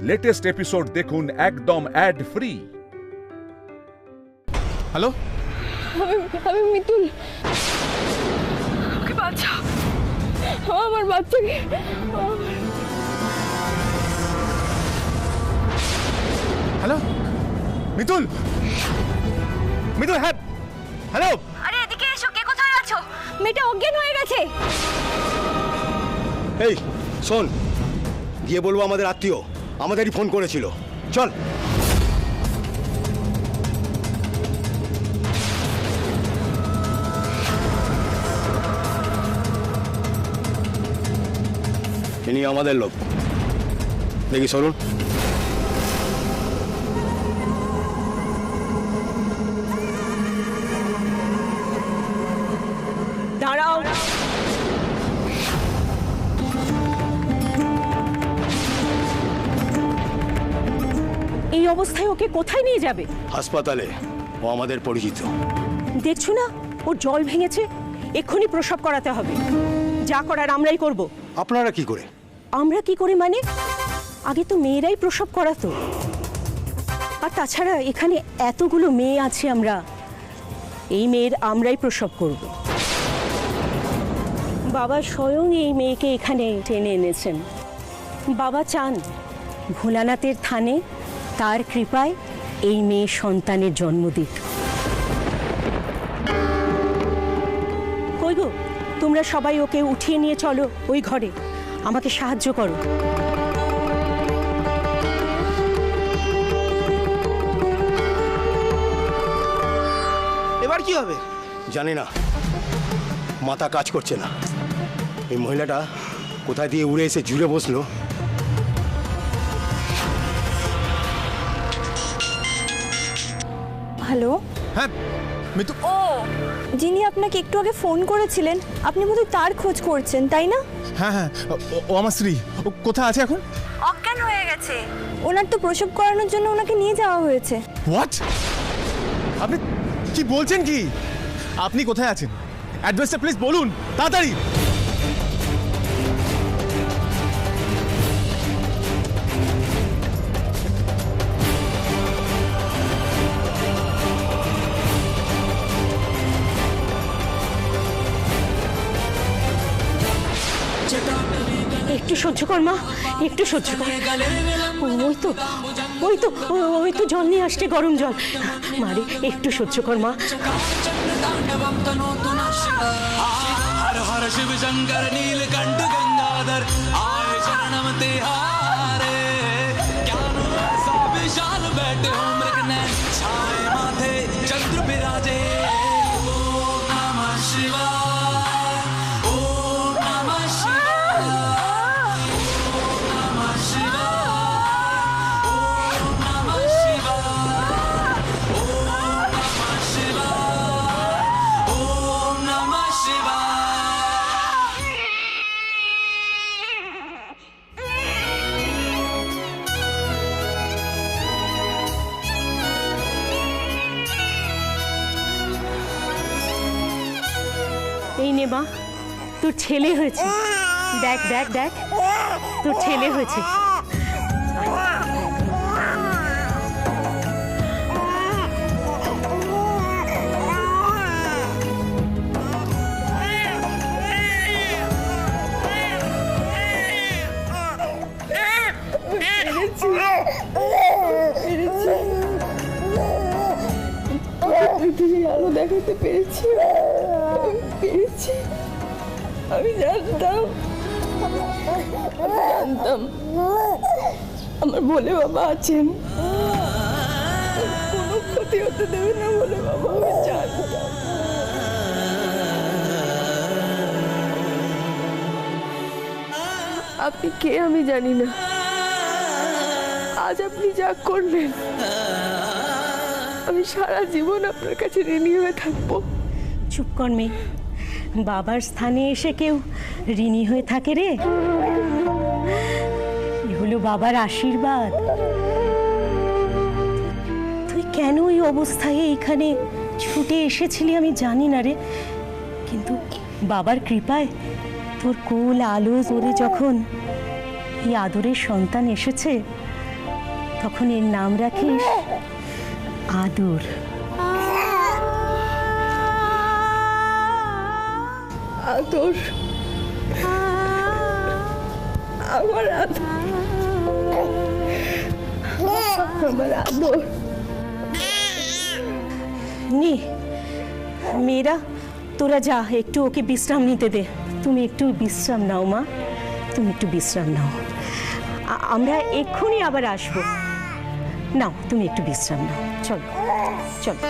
Latest episode দেখুন একদম add free. Hello, আমি মিতুল, ওকে বাঁচাও, আমার বাচ্চাকে। হ্যালো মিতুল, মিতুল, হ্যাঁ, হ্যালো। আরে এদিকে এসো, কে কোথায় আছো? মেয়েটা অজ্ঞান হয়ে গেছে। এই শোন, গিয়ে বলবো আমাদের আত্মীয় আমাদেরই ফোন করেছিল। চল। ইনি আমাদের লোক, দেখি সরুন। দাঁড়াও, এই অবস্থায় ওকে কোথায় নিয়ে যাবে? হাসপাতালে, ও আমাদের পরিচিত। দেখছো না ওর জল ভেঙেছে, এক্ষুনি প্রসব করাতে হবে। যা করার আমরাই করব। আপনারা কি করে? আমরা কি করে মানে? আগে তো মেয়েরাই প্রসব করাতো। আর তাছাড়া এখানে এতগুলো মেয়ে আছে, আমরা এই মেয়ের আমরাই প্রসব করব। বাবা স্বয়ং এই মেয়েকে এখানে টেনে এনেছেন। বাবা চান ভোলানাথের থানে তার কৃপায় এই মেয়ে সন্তানের জন্ম দিক। কই গো, তোমরা সবাই ওকে উঠিয়ে নিয়ে চলো ওই ঘরে, আমাকে সাহায্য করো। এবার কি হবে জানি না, মাথা কাজ করছে না। এই মহিলাটা কোথায় দিয়ে উড়ে এসে ঝুলে বসলো। হ্যালো, হ্যাঁ মিতু, ও যিনি আপনাকে একটু আগে ফোন করেছিলেন, আপনি বোধহয় তার খোঁজ করছেন, তাই না? হ্যাঁ হ্যাঁ, ও আমার স্ত্রী। ও কোথায় আছে এখন? অজ্ঞান হয়ে গেছে। ওনার তো প্রসব করানোর জন্য ওনাকে নিয়ে যাওয়া হয়েছে। হোয়াট? আপনি কি বলছেন? কি আপনি কোথায় আছেন? অ্যাড্রেসটা প্লিজ বলুন তাড়াতাড়ি। একটু সহ্য কর মা, একটু সহ্য কর। ওই তো জল নিয়ে আসছে, গরম জল। মারে একটু সহ্য কর মা। हर हर शिव शंकर नीलकंठ गंगाधर आए शरणम तिहारे ज्ञान ऐसा विशाल बैठे हो मृगनयन छाए माथे चंद्र विराजे ओम नमः शिवाय ओम नमः शिवाय ओम नमः शिवाय ओम नमः शिवाय ओम नमः शिवाय ओम नमः शिवाय। এই নে মা, তোর ছেলে হয়েছে। দেখ দেখ দেখ, তোর ছেলে হয়েছে। পৃথিবীর আলো দেখাতে পেরেছি, আমি জানতাম আমার বলে বাবা আছেন, কোনো ক্ষতি হতে দেবে না বলে বাবা আমি জানতাম। আপনি কে আমি জানি না, আজ আপনি যা করলেন আমি সারা জীবন আপনার কাছে ঋণী হয়ে থাকবো। চুপ কর মেয়ে, বাবার স্থানে এসে কেউ ঋণী হয়ে থাকে রে? এ হলো বাবার আশীর্বাদ। তুই কেন এই অবস্থায় এইখানে ছুটে এসেছিলি আমি জানি না রে, কিন্তু বাবার কৃপায় তোর কোল আলো জোরে যখন এই আদরের সন্তান এসেছে, তখন এর নাম রাখিস আদর। আদর, আমার আদর, আমার আদর। নে মেয়েরা, তোরা যা, একটু ওকে বিশ্রাম নিতে দে। তুমি একটু বিশ্রাম নাও মা, তুমি একটু বিশ্রাম নাও, আমরা এক্ষুনি আবার আসবো। নাও তুমি একটু বিশ্রাম নাও, চলো চলো।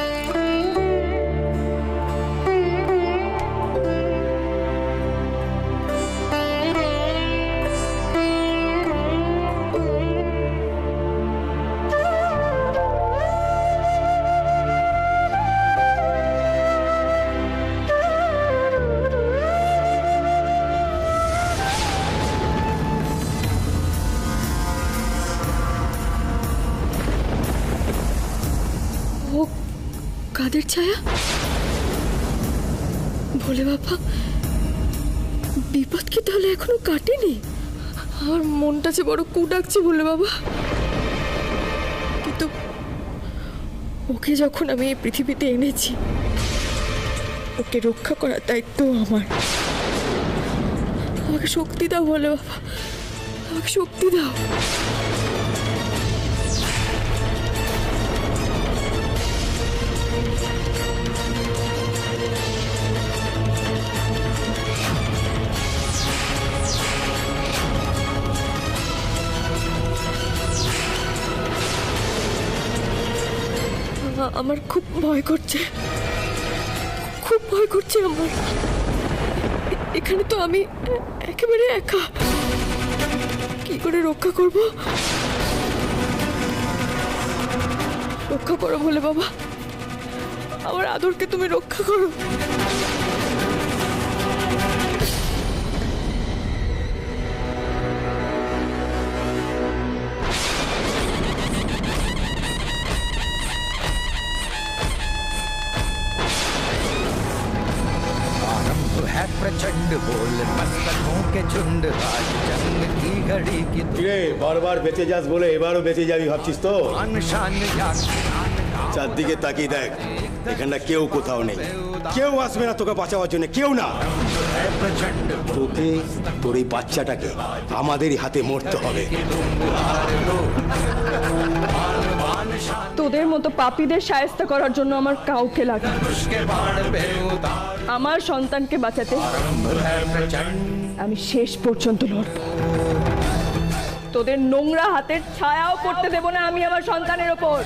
কাদের ছায়া? ভোলে বাবা, বিপদ কি তাহলে এখনো কাটেনি? আমার মনটা যে বড় কু ডাকছে ভোলে বাবা। কিন্তু ওকে যখন আমি এই পৃথিবীতে এনেছি, ওকে রক্ষা করার দায়িত্ব আমার। আমাকে শক্তি দাও ভোলে বাবা, আমাকে শক্তি দাও। আমার খুব ভয় করছে, খুব ভয় করছে আমার। এখানে তো আমি একেবারে একা, কি করে রক্ষা করব? রক্ষা করো বলে বাবা, আমার আদরকে তুমি রক্ষা করো। है प्रचंड बोल मस्तकों के झुंड आज जंग की घड़ी की রে বারবার বেঁচে যাস বলে এবারও বেঁচে যাবি ভাবছিস তো? शान চারদিকে তাকিয়ে দেখ, এখানটা কেউ কোথাও নেই, কেউ আসবে না তোকে বাঁচাবার জন্য, কেউ না। তোকে, তোর এই বাচ্চাটাকে আমাদেরই হাতে মরতে হবে। তোদের মতো পাপীদের শায়েস্তা করার জন্য আমার কাউকে লাগে। আমার সন্তানকে বাঁচাতে আমি শেষ পর্যন্ত লড়ব। তোদের নোংরা হাতের ছায়াও পড়তে দেব না আমি আমার সন্তানের ওপর।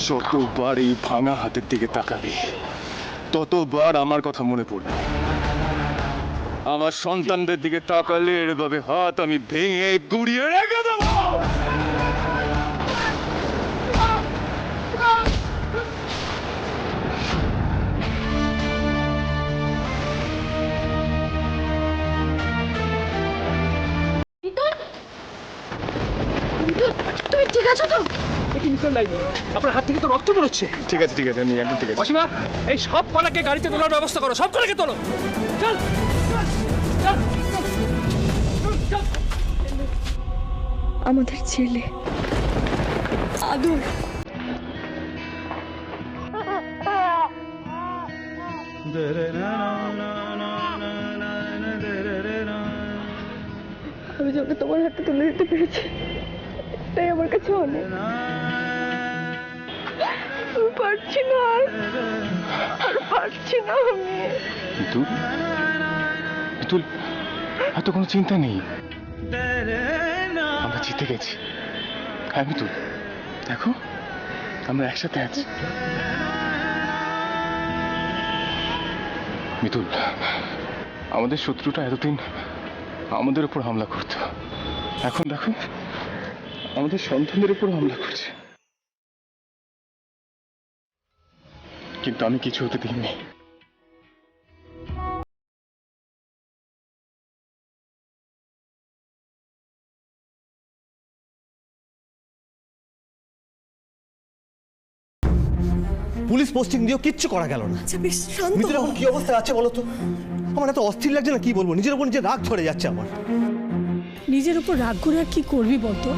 যতবার এই ভাঙা হাতের দিকে তাকাবি ততবার আমার কথা মনে পড়বে। আমার সন্তানদের দিকে তাকালে এভাবে হাত আমি ভেঙে গুড়িয়ে রেখে দেবো। তুমি ঠিক আছো তো? সিগন্যাল লাইনি, আপনার হাত থেকে তো রক্ত বেরোচ্ছে। ঠিক আছে আমি একদম ঠিক আছে। অসীমা, এই সব কলাকে গাড়িতে তোলার ব্যবস্থা করো, সব কলাকে তোলো। চল চল চল। আমাদের ছেলে আদর। আমি যখন তোমার হাতে তুলে দিতে পেরেছি, তাই আমার কাছে অনেক। আমি পারছি না, আর পারছি না আমি। মিতুল, এত কোনো চিন্তা নেই, আমরা জিতে গেছি। হ্যাঁ মিতুল, দেখো আমরা একসাথে আছি। মিতুল, আমাদের শত্রুটা এতদিন আমাদের উপর হামলা করতো, এখন দেখো আমাদের সন্তানদের উপর হামলা করছে, কিন্তু আমি কিছু হতে দিইনি। পুলিশ পোস্টিং দিয়েও কিচ্ছু করা গেল না। আচ্ছা বেশ শান্ত মিতুল এখন কি অবস্থায় আছে বলো তো? আমার এত অস্থির লাগছে না, কি বলবো, নিজের উপর নিজের রাগ ধরে যাচ্ছে আমার। নিজের উপর রাগ করে আর কি করবি বলতো?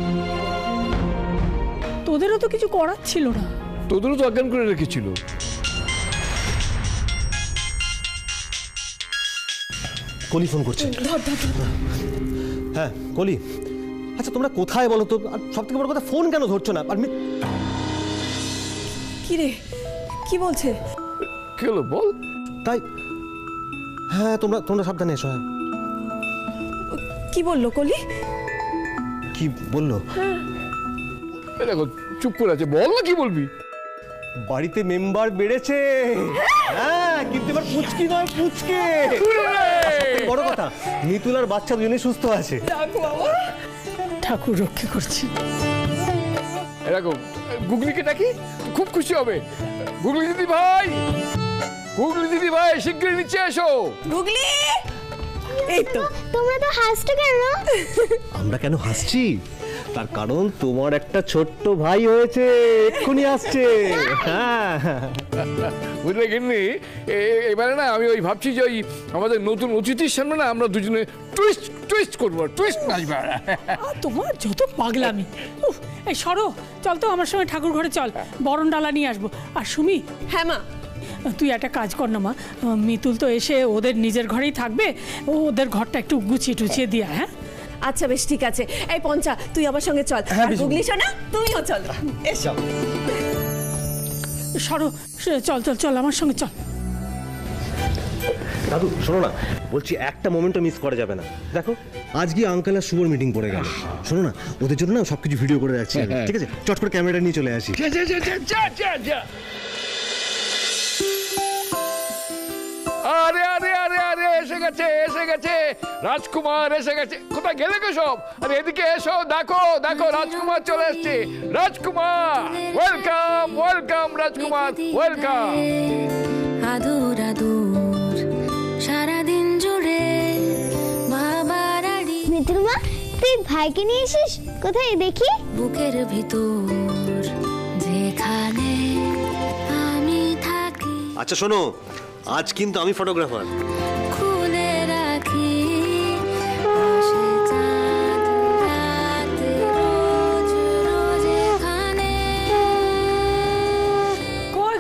তোদেরও তো কিছু করার ছিল না। তোদেরও তো অজ্ঞান করে রেখেছিল। কলি ফোন করছে। হ্যাঁ কলি, আচ্ছা তোমরা কোথায় বলো তো? আর সব থেকে বড় কথা, ফোন কেন ধরছো না? আর কি রে, কি বলছে? কি হলো বল। তাই হ্যাঁ, তোমরা সাবধানে এসো। হ্যাঁ কি বললো কলি? কি বললো? দেখো চুপ করে আছে, বল না কি বলবি। বাড়িতে মেম্বার বেড়েছে। হ্যাঁ, কিন্তু এবার পুচকি নয়, পুচকে। বড় কথা, মিতুল আর বাচ্চা দুজনেই সুস্থ আছে। ঠাকুর রক্ষা করছি। এরকম গুগলিকে ডাকি, খুব খুশি হবে। গুগলি দিদি ভাই, গুগলি দিদি ভাই, শিগগিরই নিচে এসো। গুগলি, এই তো। তোমরা তো হাসছো কেন? আমরা কেন হাসছি? তার কারণ তোমার একটা ছোট্ট ভাই হয়েছে, এক্ষুনি আসছে। হ্যাঁ বুঝলে গিন্নি, এবারে না আমি ওই ভাবছি যে ওই আমাদের নতুন অতিথির সামনে না আমরা দুজনে টুইস্ট করবো, টুইস্ট নাচবো। তোমার যত পাগলামি। উফ, এই সরো, চল তো আমার সঙ্গে ঠাকুর ঘরে চল, বরণ ডালা নিয়ে আসবো। আর সুমি, হ্যাঁ মা, তুই একটা কাজ কর না মা, মিতুল তো এসে ওদের নিজের ঘরেই থাকবে, ওদের ঘরটা একটু গুছিয়ে টুছিয়ে দিয়া। হ্যাঁ আচ্ছা বেশ ঠিক আছে। এই পঞ্চা, তুই আমার সঙ্গে চল। আর গুগলি শোনা, তুমিও চল। এসো। সরো, চল চল চল আমার সঙ্গে চল। দাদু শোনো না, বলছি একটা মোমেন্টও মিস করা যাবে না। দেখো আজকে আঙ্কেল আর শুভর মিটিং পড়ে গেল। শোনো না, ওদের জন্য না সবকিছু ভিডিও করে রাখছি আমি। ঠিক আছে, চট করে ক্যামেরাটা নিয়ে চলে আসি। আরে আরে আরে আরে, এসে গেছে রাজকুমার, এসে গেছে। কোথায় গেলে গো সব? আরে এদিকে এসো, দেখো রাজকুমার চলে এসছে। রাজকুমার, ওয়েলকাম রাজকুমার, ওয়েলকাম। আদর আদর সারাদিন জুড়ে বাবার আড়ি। মিতুল মা, তুই ভাইকে নিয়ে এসিস কোথায় দেখি? বুকের ভিতর যেখানে আমি থাকি। আচ্ছা শোনো, আজ কিন্তু আমি ফটোগ্রাফার। খুলে রাখি আকাশে চাঁদ রাতে রোজ রোজ এখানে।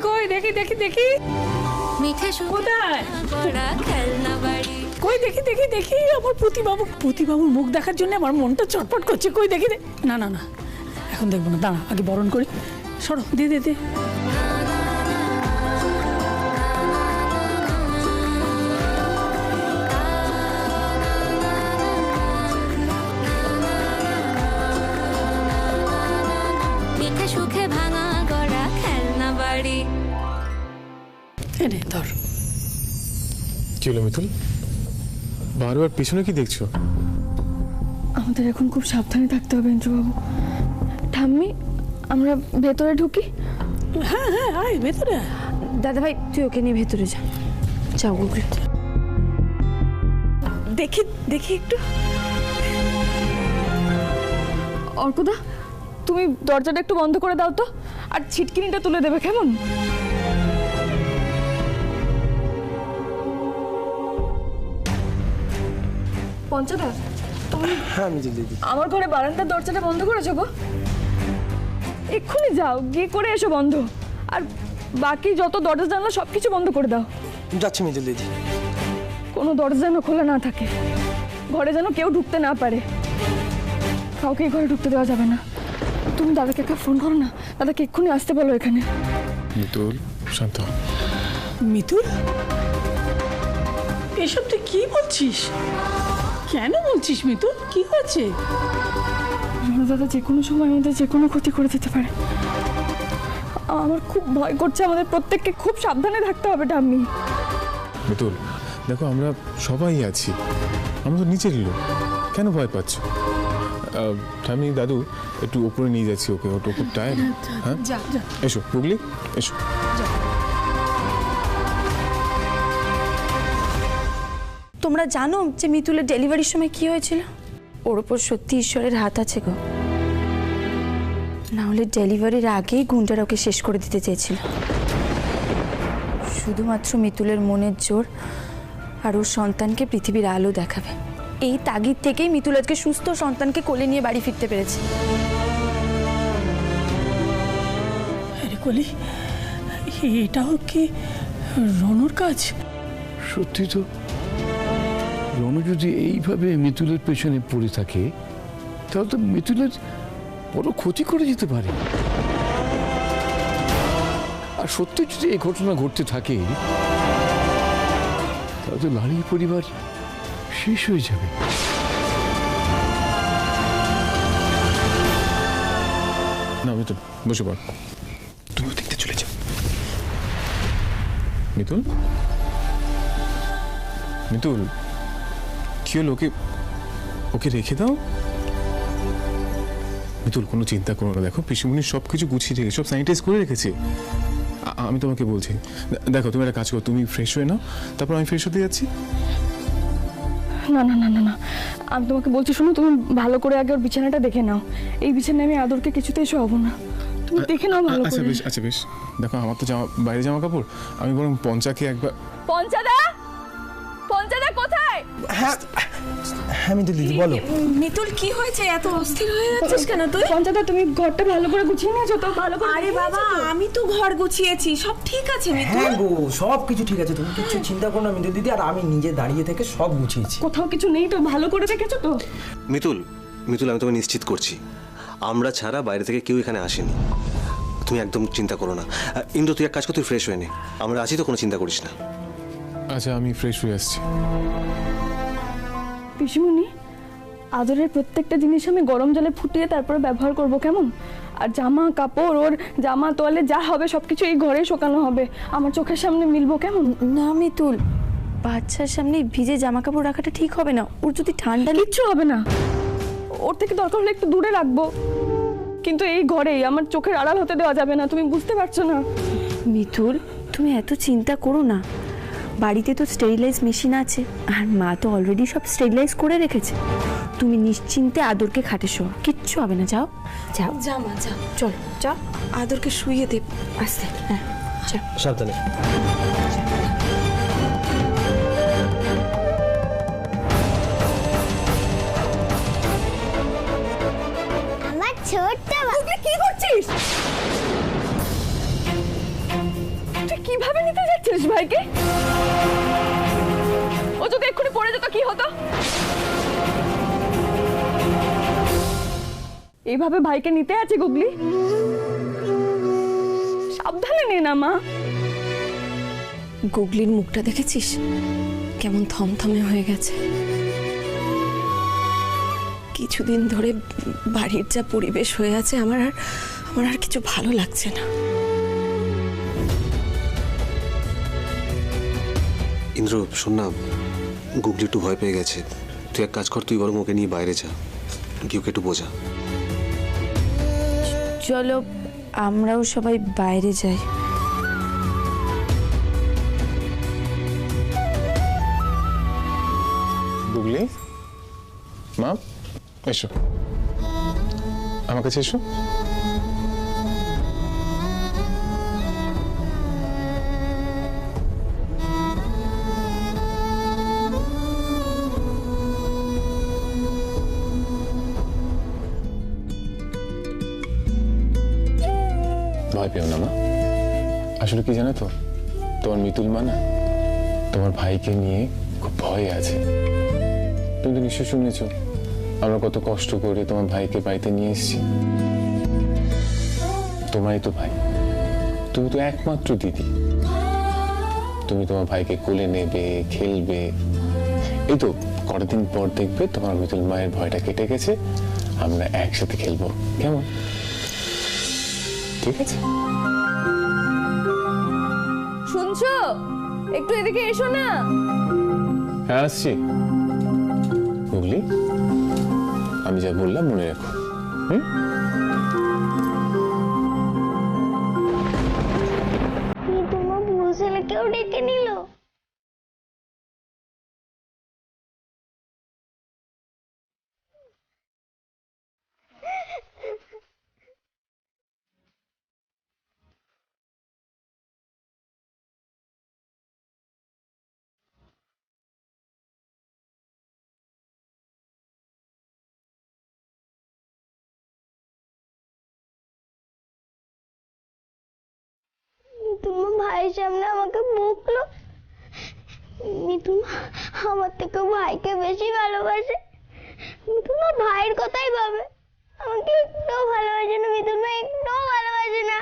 কই দেখি মিঠে কোথায়? সুরা খেলনা বাড়ি। কই দেখি আমার পুতিবাবুর মুখ দেখার জন্য আমার মনটা চটপট করছে। কই দেখি না এখন দেখবো না, দাঁড়া আগে বরণ করি। সরো, দে মিঠে সুখে ভাঙা গড়া খেলনা বাড়ি। এনে ধর। কি হলো মিতুল, বারবার পিছনে কি দেখছো? আমাদের এখন খুব সাবধানে থাকতে হবে বাবু। ঠাম্মি, আমরা ভেতরে ঢুকি? হ্যাঁ আয় ভেতরে। দাদা ভাই, তুই ওকে নিয়ে ভেতরে যা। যাও গুগলি। দেখি একটু। অর্কদা, তুমি দরজাটা একটু বন্ধ করে দাও তো, আর ছিটকিনিটা তুলে দেবে কেমন? পঞ্চদা, তুমি আমার ঘরে বারান্দার দরজাটা বন্ধ করেছো গো? এক্ষুনি যাও, গিয়ে করে এসো বন্ধ। আর বাকি যত দরজা জানলা সবকিছু বন্ধ করে দাও। যাচ্ছি মিতুল দিদি। কোনো দরজা যেন খোলা না থাকে, ঘরে যেন কেউ ঢুকতে না পারে, কাউকে এই ঘরে ঢুকতে দেওয়া যাবে না। তুমি দাদাকে একটা ফোন করো না, দাদাকে এক্ষুনি আসতে বলো এখানে। মিতুল, শান্ত। মিতুল, এসব তুই কি বলছিস? কেন বলছিস মিতুল? কি হয়েছে? দাদা যে কোনো সময় আমাদের যে কোনো ক্ষতি করে দিতে পারে। আমার খুব ভয় করছে, আমাদের প্রত্যেককে খুব সাবধানে থাকতে হবে ঠাম্মি। মিতুল দেখো, আমরা সবাই আছি, আমরা তো নিচের লোক, কেন ভয় পাচ্ছ? ঠাম্মি দাদু একটু উপরে নিয়ে যাচ্ছি ওকে, ওটা খুব টায়ার্ড। হ্যাঁ এসো বুগলি, এসো। তোমরা জানো যে মিতুলের ডেলিভারির সময় কি হয়েছিল? ওর ওপর সত্যি ঈশ্বরের হাত আছে গো, না হলে ডেলিভারির আগেই গুন্ডারা ওকে শেষ করে দিতে চেয়েছিল। শুধুমাত্র মিতুলের মনের জোর আর ওর সন্তানকে পৃথিবীর আলো দেখাবে, এই তাগিদ থেকেই মিতুল আজকে সুস্থ সন্তানকে কোলে নিয়ে বাড়ি ফিরতে পেরেছে। আরে কলি, এটাও কি রনুর কাজ? সত্যি তো, রনু যদি এইভাবে মিতুলের পেছনে পড়ে থাকে তাহলে তো মিতুলের বড় ক্ষতি করে যেতে পারে। আর সত্যি যদি এই ঘটনা ঘটতে থাকে তাহলে তো লাড়ির পরিবার শেষ হয়ে যাবে। না মিতুল, বসে পড়, তুমি দেখতে চলে যাও। মিতুল, মিতুল কি হলো? ওকে রেখে দাও। মিতুল কোনো চিন্তা করো না, দেখো পিসিমণি সব কিছু গুছিয়ে রেখে, সব স্যানিটাইজ করে রেখেছে। আমি তোমাকে বলছি, দেখো তুমি একটা কাজ করো, তুমি ফ্রেশ হয়ে নাও, তারপর আমি ফ্রেশ হতে যাচ্ছি। না না না না না, আমি তোমাকে বলছি শোনো, তুমি ভালো করে আগে ওর বিছানাটা দেখে নাও। এই বিছানায় আমি আদরকে কিছুতেই শোয়াবো না, তুমি দেখে নাও ভালো আচ্ছা করে। বেশ, আচ্ছা বেশ। দেখো আমার তো বাইরে জামা কাপড়, আমি বরং পঞ্চাকে একবার। পঞ্চাদা, পঞ্চাদা কোথায়? হ্যাঁ হ্যাঁ মিতুল দিদি বলো। মিতুল কি হয়েছে? এত অস্থির হয়ে যাচ্ছিস কেন তুই? পঞ্চাদা তুমি ঘরটা ভালো করে গুছিয়ে নিয়েছো তো? ভালো করে। আরে বাবা, আমি তো ঘর গুছিয়েছি, সব ঠিক আছে মিতুল। হ্যাঁ গো, সব কিছু ঠিক আছে, তুমি কিছু চিন্তা করো না মিতুল দিদি, আর আমি নিজে দাঁড়িয়ে থেকে সব গুছিয়েছি। কোথাও কিছু নেই তো? ভালো করে দেখেছো তো? মিতুল, মিতুল আমি তোমাকে নিশ্চিত করছি, আমরা ছাড়া বাইরে থেকে কেউ এখানে আসেনি, তুমি একদম চিন্তা করো না। ইন্দ্র তুই এক কাজ কর, তুই ফ্রেশ হয়ে নে, আমরা আছি তো, কোনো চিন্তা করিস না। আচ্ছা আমি ফ্রেশ হয়ে আসছি। পিসিমণি, আদরের প্রত্যেকটা জিনিস আমি গরম জলে ফুটিয়ে তারপরে ব্যবহার করব, কেমন? আর জামা কাপড়, ওর জামা তোয়ালে যা হবে সবকিছু এই ঘরে শোকানো হবে, আমার চোখের সামনে মিলবো, কেমন? না মিতুল, বাচ্চার সামনে ভিজে জামা কাপড় রাখাটা ঠিক হবে না, ওর যদি ঠান্ডা। কিচ্ছু হবে না, ওর থেকে দরকার হলে একটু দূরে রাখবো, কিন্তু এই ঘরেই আমার চোখের আড়াল হতে দেওয়া যাবে না, তুমি বুঝতে পারছো না? মিতুল, তুমি এত চিন্তা করো না, বাড়িতে তো স্টেরিলাইজ মেশিন আছে, আর মা তো অলরেডি সব স্টেরিলাইজ করে রেখেছে। তুমি নিশ্চিন্তে আদরকে খাটে শোও, কিচ্ছু হবে না। যাও যাও, যা মা যাও, চল যাও, আদরকে শুইয়ে দে আস্তে। হ্যাঁ যাও, সাবধানে। আমার ছোট্ট তুই কি করছিস? তুই কিভাবে নিতে যাচ্ছিস ভাইকে? ও যদি এক্ষুনি পড়ে যেত কি হতো? এইভাবে ভাইকে নিতে আছে গুগলি? সাবধানে নে না মা। গুগলির মুখটা দেখেছিস কেমন থমথমে হয়ে গেছে? কিছুদিন ধরে বাড়ির যা পরিবেশ হয়ে আছে, আমার আর কিছু ভালো লাগছে না। ইন্দ্র শোন না, গুগলি একটু ভয় পেয়ে গেছে, তুই এক কাজ কর, তুই বরং ওকে নিয়ে বাইরে যা, কি ওকে একটু বোঝা। চলো আমরাও সবাই বাইরে যাই। গুগলি, মা এসো, আমার কাছে এসো। ভয় পেও না মা। আসলে কি জানো তো, তোমার মিতুল মা না তোমার ভাইকে নিয়ে খুব ভয়ে আছে। তুমি তো নিশ্চয় শুনেছো আমরা কত কষ্ট করে তোমার ভাইকে বাড়িতে নিয়ে এসেছি। তোমারই তো ভাই, তুমি তো একমাত্র দিদি। তুমি তোমার ভাইকে কোলে নেবে, খেলবে। এই তো কটা দিন পর দেখবে তোমার মিতুল মায়ের ভয়টা কেটে গেছে, আমরা একসাথে খেলবো, কেমন? ঠিক আছে? শুনছো? একটু এদিকে এসো না। হ্যাঁ আসছি। বুঝলি, আমি যা বললাম মনে রাখো। তোমার বুড়ো ছেলে কেউ ডেকে নিল। তোমার ভাইয়ের সামনে আমাকে বকলো। মিতুমা আমার থেকে ভাইকে বেশি ভালোবাসে। মিতুমা ভাইয়ের কথাই ভাবে, আমাকে একটুও ভালোবাসে না। মিতুমা একটুও ভালোবাসে না।